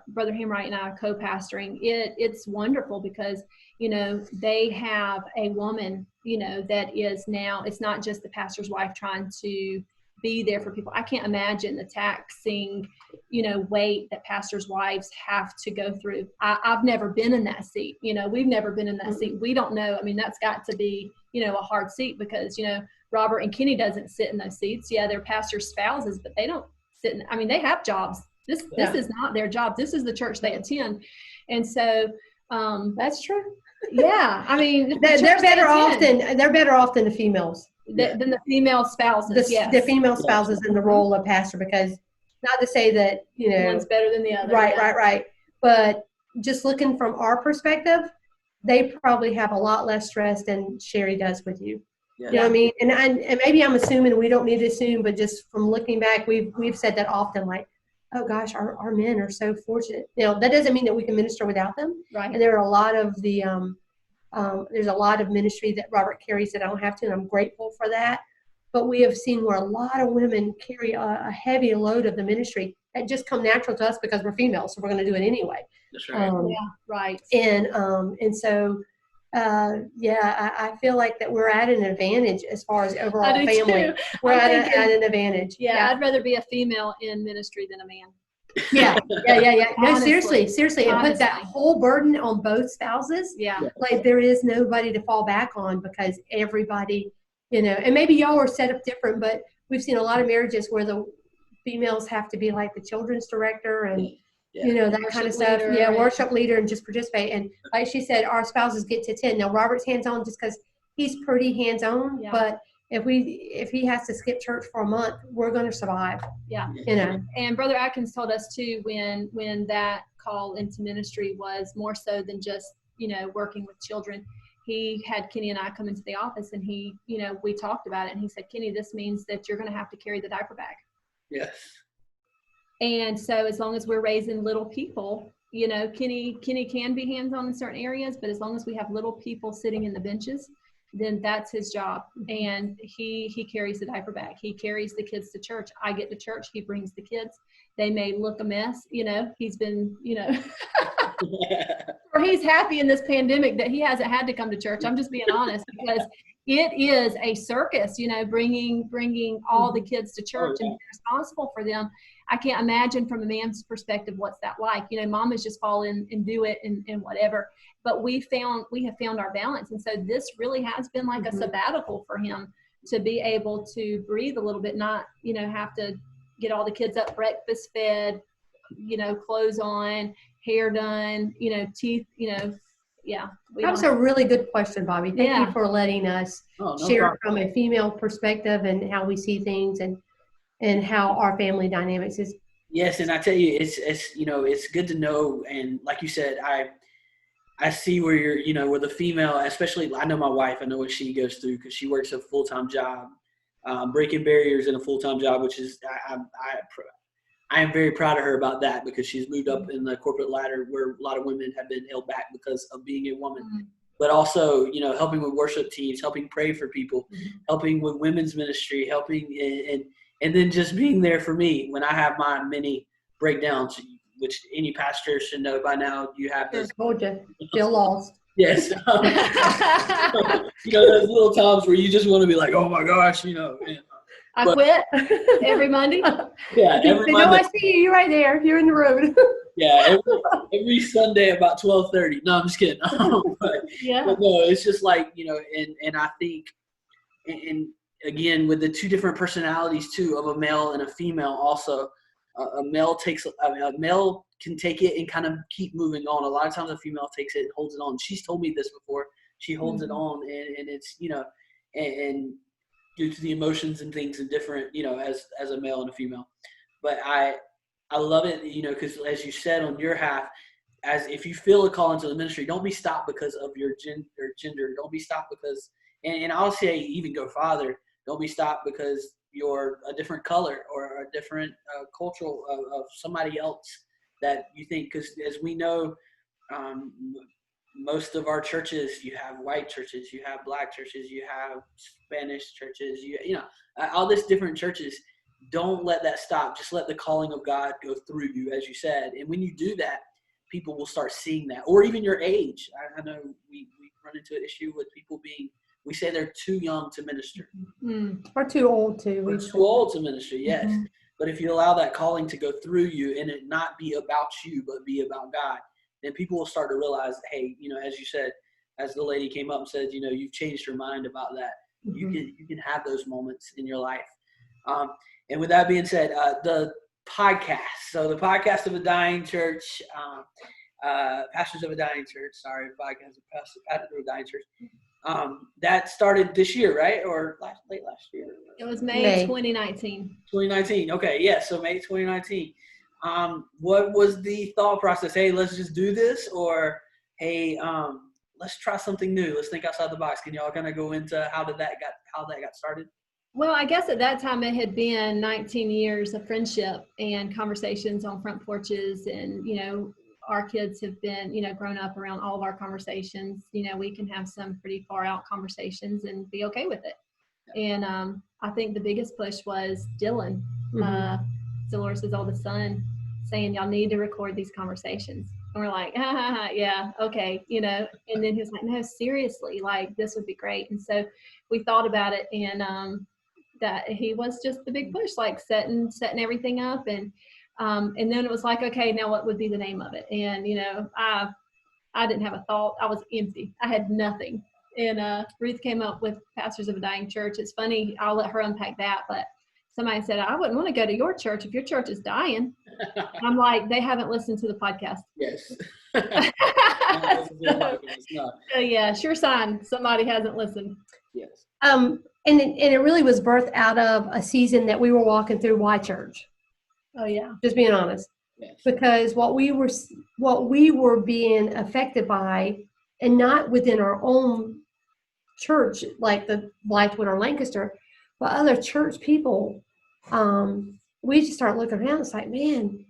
Brother Hamwright and I co-pastoring, it's wonderful because, you know, they have a woman, you know, that is now, it's not just the pastor's wife trying to be there for people. I can't imagine the taxing, you know, weight that pastors' wives have to go through. I've never been in that seat. You know, we've never been in that seat. We don't know. I mean, that's got to be, you know, a hard seat because, you know, Robert and Kenny doesn't sit in those seats. Yeah, they're pastors' spouses, but they don't sit in, I mean, they have jobs. This is not their job. This is the church they attend. And so that's true. Yeah. I mean, they're better off than the females. Than the female spouses. The female spouses in the role of pastor, because not to say that, you know, one's better than the other. Right. But just looking from our perspective, they probably have a lot less stress than Sherry does with you. Yeah. You know what I mean? And maybe I'm assuming, we don't need to assume, but just from looking back, we've said that often, like, oh gosh, our men are so fortunate. You know, that doesn't mean that we can minister without them. Right. And there are a lot of the there's a lot of ministry that Robert carries that I don't have to, and I'm grateful for that. But we have seen where a lot of women carry a heavy load of the ministry that just come natural to us because we're females, so we're going to do it anyway. That's right. Right. And so, I feel like that we're at an advantage as far as overall family. Too. We're at an advantage. Yeah, I'd rather be a female in ministry than a man. Yeah. No, Honestly. seriously. And put that whole burden on both spouses. Yeah. Like there is nobody to fall back on because everybody, you know, and maybe y'all are set up different, but we've seen a lot of marriages where the females have to be like the children's director and, you know, that kind of stuff. Yeah, worship leader and just participate. And like she said, our spouses get to attend. Now, Robert's hands-on just because he's pretty hands-on, but if he has to skip church for a month, we're going to survive. Yeah. You know. And Brother Atkins told us too, when that call into ministry was more so than just, you know, working with children. He had Kenny and I come into the office and he, you know, we talked about it and he said, Kenny, this means that you're going to have to carry the diaper bag. Yes. And so as long as we're raising little people, you know, Kenny can be hands-on in certain areas, but as long as we have little people sitting in the benches, then that's his job. And he carries the diaper bag. He carries the kids to church. I get to church. He brings the kids. They may look a mess. You know, he's been, you know, or he's happy in this pandemic that he hasn't had to come to church. I'm just being honest because it is a circus, you know, bringing all the kids to church and being responsible for them. I can't imagine from a man's perspective what's that like. You know, mamas just fall in and do it and whatever. But we have found our balance. And so this really has been like a sabbatical for him to be able to breathe a little bit, not, you know, have to get all the kids up, breakfast fed, you know, clothes on, hair done, you know, teeth, you know. Yeah. That was a really good question, Bobby. Thank you for letting us share from a female perspective and how we see things and how our family dynamics is. Yes, and I tell you, it's you know, it's good to know. And like you said, I see where you're, you know, where the female, especially, I know my wife, I know what she goes through because she works a full-time job, breaking barriers in a full-time job, which is, I am very proud of her about that because she's moved up in the corporate ladder where a lot of women have been held back because of being a woman. But also, you know, helping with worship teams, helping pray for people, helping with women's ministry, helping and then just being there for me when I have my many breakdowns. which any pastor should know by now. You have those. Told you, feel lost. Yes. Those little times where you just want to be like, oh my gosh, I quit every Monday. Yeah, every Monday. I see you. You're right there. You're in the road. Yeah, every Sunday about 12:30. No, I'm just kidding. But no, it's just like, and I think, and again, with the two different personalities too of a male and a female, also a male can take it and kind of keep moving on. A lot of times a female takes it and holds it on. She's told me this before. She holds it on, and it's, and due to the emotions and things and different, as a male and a female. But I love it, because as you said on your half, as if you feel a call into the ministry, don't be stopped because of your gender. Don't be stopped because, and I'll say even go farther, don't be stopped because you're a different color or a different cultural of somebody else that you think, because as we know, most of our churches, you have white churches, you have black churches, you have Spanish churches, all these different churches. Don't let that stop. Just let the calling of God go through you, as you said. And when you do that, people will start seeing that. Or even your age. I know we run into an issue with people we say they're too young to minister. Or too old to. Or too old to minister, yes. Mm-hmm. But if you allow that calling to go through you and it not be about you, but be about God, then people will start to realize, hey, as you said, as the lady came up and said, you've changed your mind about that. Mm-hmm. You can have those moments in your life. And with that being said, the podcast. So the podcast of a dying church, Pastors of a Dying Church. Sorry, podcast of Pastors of a Dying Church. That started this year, right? Or late last year? It was May 2019. 2019. Okay, yeah. So May 2019. What was the thought process? Hey, let's just do this, or hey, let's try something new. Let's think outside the box. Can y'all kind of go into how that got started? Well, I guess at that time it had been 19 years of friendship and conversations on front porches, and our kids have been grown up around all of our conversations. We can have some pretty far out conversations and be okay with it. And I think the biggest push was Dylan, Delores' oldest son, saying y'all need to record these conversations. And we're like, yeah, okay, And then he was like, no, seriously, like this would be great. And so we thought about it, and that he was just the big push, like setting everything up, and then it was like, okay, now what would be the name of it? And I didn't have a thought. I was empty. I had nothing. And Ruth came up with Pastors of a Dying Church. It's funny, I'll let her unpack that, but somebody said, I wouldn't want to go to your church if your church is dying. I'm like, they haven't listened to the podcast. Yes. So yeah, sure sign somebody hasn't listened. Yes. And it really was birthed out of a season that we were walking through. Why church? Oh yeah. Just being honest. Yes. Because what we were being affected by, and not within our own church, like the Blythewood or Lancaster, but other church people, we just start looking around. It's like, man,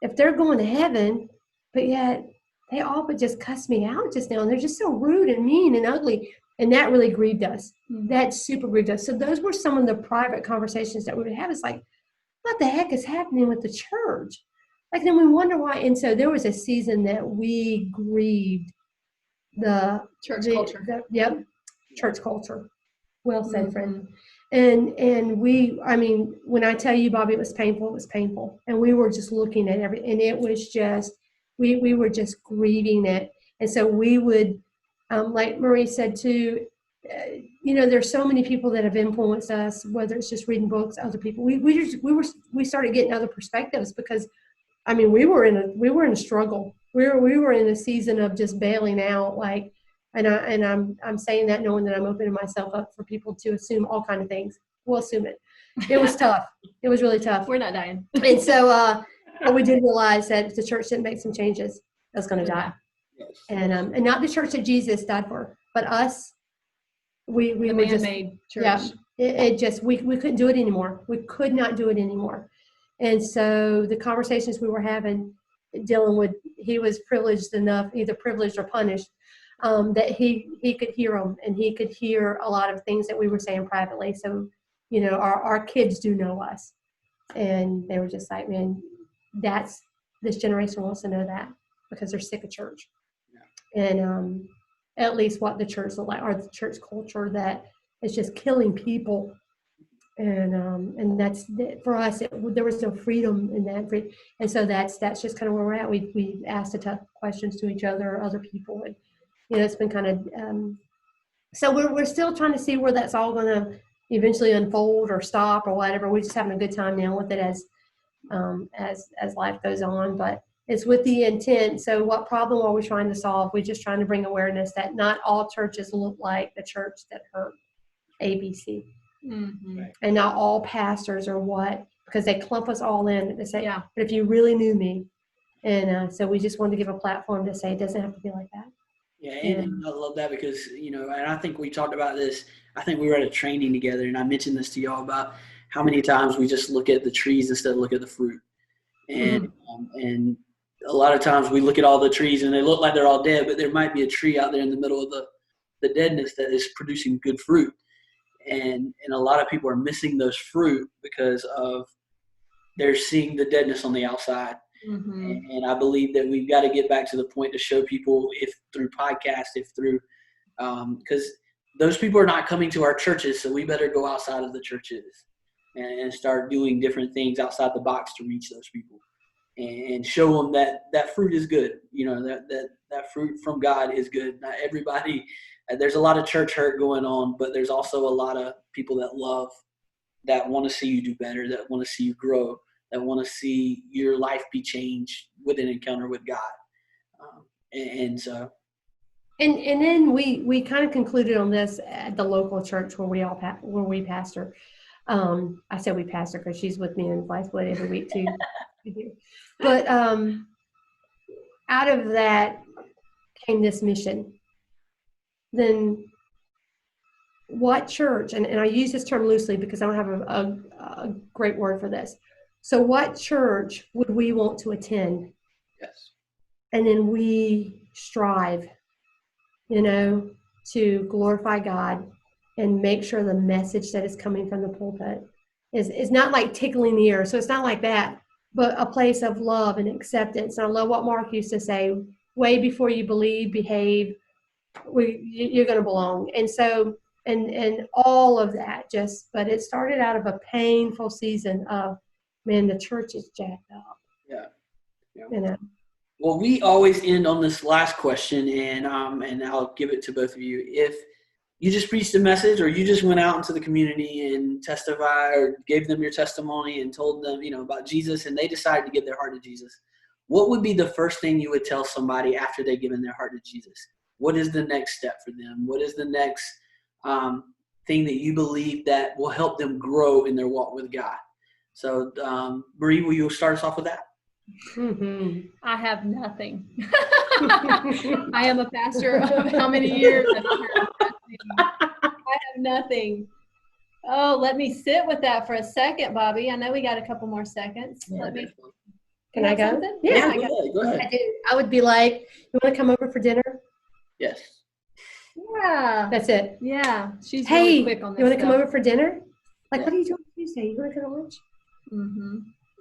if they're going to heaven, but yet they all but just cuss me out just now, and they're just so rude and mean and ugly. And that really grieved us. That super grieved us. So those were some of the private conversations that we would have. It's like, what the heck is happening with the church? Like, then we wonder why. And so there was a season that we grieved the church culture. Church culture. Well said, friend. And when I tell you, Bobby, it was painful. And we were just looking at everything. And it was just, we were just grieving it. And so we would, like Marie said too, there's so many people that have influenced us, whether it's just reading books, other people. We started getting other perspectives because, we were in a struggle. We were in a season of just bailing out, like, and I'm saying that knowing that I'm opening myself up for people to assume all kind of things. We'll assume it. It was tough. It was really tough. We're not dying. And so, but we did realize that if the church didn't make some changes, it was going to die. Yes. And not the church that Jesus died for, but us. We the were just man-made church. Yeah. It just we couldn't do it anymore. We could not do it anymore. And so the conversations we were having, Dylan he was privileged enough, either privileged or punished, that he could hear them, and he could hear a lot of things that we were saying privately. So, our kids do know us, and they were just like, man, that's this generation wants to know that because they're sick of church. And at least what the church look like, or the church culture that is just killing people. And that's for us. There was no freedom in that, and so that's just kind of where we're at. We asked the tough questions to each other, other people, and it's been kind of. So we're still trying to see where that's all going to eventually unfold or stop or whatever. We're just having a good time now with it as life goes on, but it's with the intent. So what problem are we trying to solve? We're just trying to bring awareness that not all churches look like the church that hurt ABC. Mm-hmm. And not all pastors are what, because they clump us all in. They say, yeah, but if you really knew me. And so we just wanted to give a platform to say it doesn't have to be like that. Yeah, and I love that because, and I think we talked about this. I think we were at a training together, and I mentioned this to y'all about how many times we just look at the trees instead of look at the fruit. And and a lot of times we look at all the trees, and they look like they're all dead, but there might be a tree out there in the middle of the deadness that is producing good fruit. And a lot of people are missing those fruit because of they're seeing the deadness on the outside. Mm-hmm. And I believe that we've got to get back to the point to show people, if through podcasts, if through because those people are not coming to our churches, so we better go outside of the churches and start doing different things outside the box to reach those people and show them that fruit is good. That fruit from God is good. Not everybody. There's a lot of church hurt going on, but there's also a lot of people that love, that want to see you do better, that want to see you grow, that want to see your life be changed with an encounter with God. And then we kind of concluded on this at the local church where we pastor. I said we pastor because she's with me in Blythewood every week too. But out of that came this mission. Then what church, and I use this term loosely because I don't have a great word for this. So what church would we want to attend? Yes. And then we strive, to glorify God and make sure the message that is coming from the pulpit is not like tickling the ear. So it's not like that, but a place of love and acceptance. And I love what Mark used to say, way before you believe, behave, you're going to belong. And so, and all of that but it started out of a painful season of, man, the church is jacked up. Yeah. Well, we always end on this last question, and I'll give it to both of you. If you just preached a message, or you just went out into the community and testified, or gave them your testimony and told them, about Jesus, and they decided to give their heart to Jesus, what would be the first thing you would tell somebody after they've given their heart to Jesus? What is the next step for them? What is the next thing that you believe that will help them grow in their walk with God? So, Marie, will you start us off with that? Mm-hmm. I have nothing. I am a pastor of how many years? I have nothing. Oh, let me sit with that for a second, Bobby. I know we got a couple more seconds. Can I go? Something? Yeah, go ahead. I do. I would be like, you want to come over for dinner? Yes. Yeah. That's it. Yeah. She's really quick on this. You want to come over for dinner? Like, Yeah. What are you doing Tuesday? You want to go to lunch? Mm-hmm.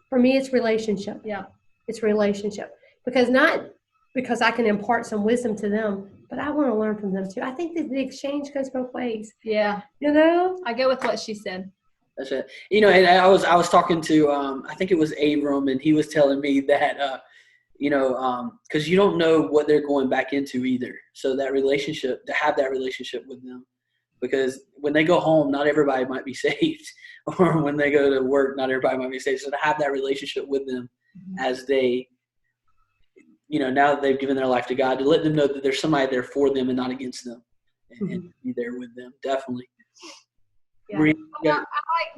For me, it's relationship. Yeah. It's relationship. Not because I can impart some wisdom to them, but I want to learn from them too. I think that the exchange goes both ways. Yeah. I go with what she said. That's it. And I was talking to I think it was Abram, and he was telling me that because you don't know what they're going back into either. So that relationship, to have that relationship with them, because when they go home, not everybody might be saved, or when they go to work, not everybody might be saved. So to have that relationship with them as they, now that they've given their life to God, to let them know that there's somebody there for them and not against them, and be there with them. Definitely. Yeah. Marie,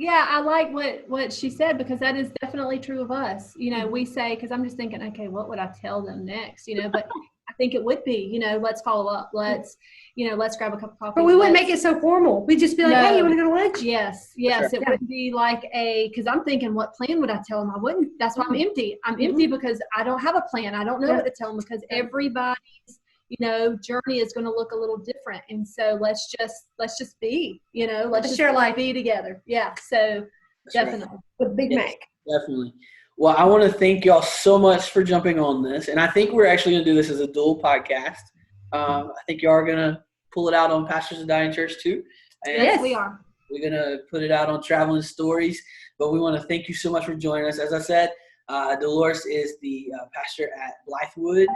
I like what she said, because that is definitely true of us. We say, because I'm just thinking, okay, what would I tell them next? But I think it would be, let's follow up. Let's grab a cup of coffee. But we wouldn't make it so formal. We'd just be like, hey, you want to go to lunch? Yes. Sure. It wouldn't be like because I'm thinking, what plan would I tell them? I wouldn't. That's why I'm empty. I'm empty because I don't have a plan. I don't know what to tell them, because everybody's journey is going to look a little different. And so let's just be, let's just share life, be together. Yeah. So That's definitely. right. With Big Mac. Definitely. Well, I want to thank y'all so much for jumping on this. And I think we're actually going to do this as a dual podcast. I think y'all are going to pull it out on Pastors of Dying Church too. And Yes, we are. we're going to put it out on Traveling Stories. But we want to thank you so much for joining us. As I said, Delores is the pastor at Blythewood.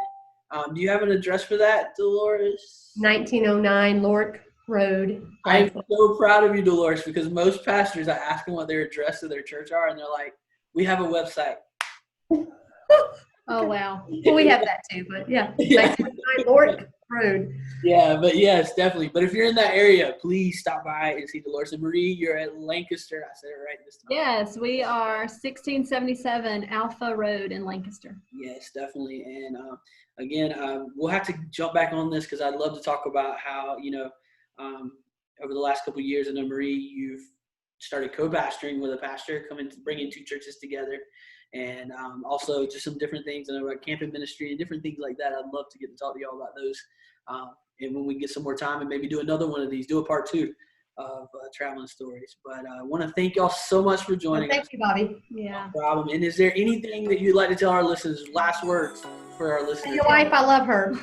Do you have an address for that, Delores? 1909 Lork Road. I'm so proud of you, Delores, because most pastors, I ask them what their address of their church are, and they're like, we have a website. Oh, wow. Well, we have that too, but yeah. 1909 Lork Road. Yeah, but yes, definitely. But if you're in that area, please stop by and see Delores. And Marie, you're at Lancaster. I said it right this time. Yes, we are 1677 Alpha Road in Lancaster. Yes, definitely. And again, we'll have to jump back on this because I'd love to talk about how, over the last couple of years, I know, Marie, you've started co-pastoring with a pastor, bringing two churches together. And also just some different things. I know about camping ministry and different things like that. I'd love to get to talk to y'all about those. And when we get some more time and maybe do another one of these, do a part 2 of Traveling Stories. But I want to thank y'all so much for joining us. Thank you, Bobby. Yeah. No problem. And is there anything that you'd like to tell our listeners, last words for our listeners? Your wife, I love her.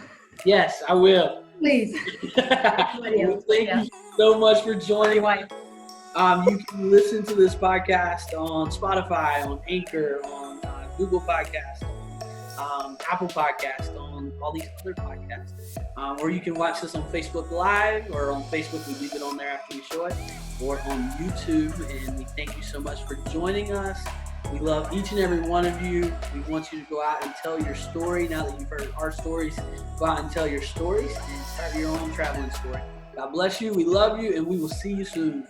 Yes, I will. Please. Well, thank you so much for joining. You can listen to this podcast on Spotify, on Anchor, on Google Podcast, Apple Podcast, on all these other podcasts. Or you can watch this on Facebook Live, or on Facebook, we leave it on there after we show it, or on YouTube. And we thank you so much for joining us. We love each and every one of you. We want you to go out and tell your story. Now that you've heard our stories, go out and tell your stories and start your own traveling story. God bless you. We love you, and we will see you soon.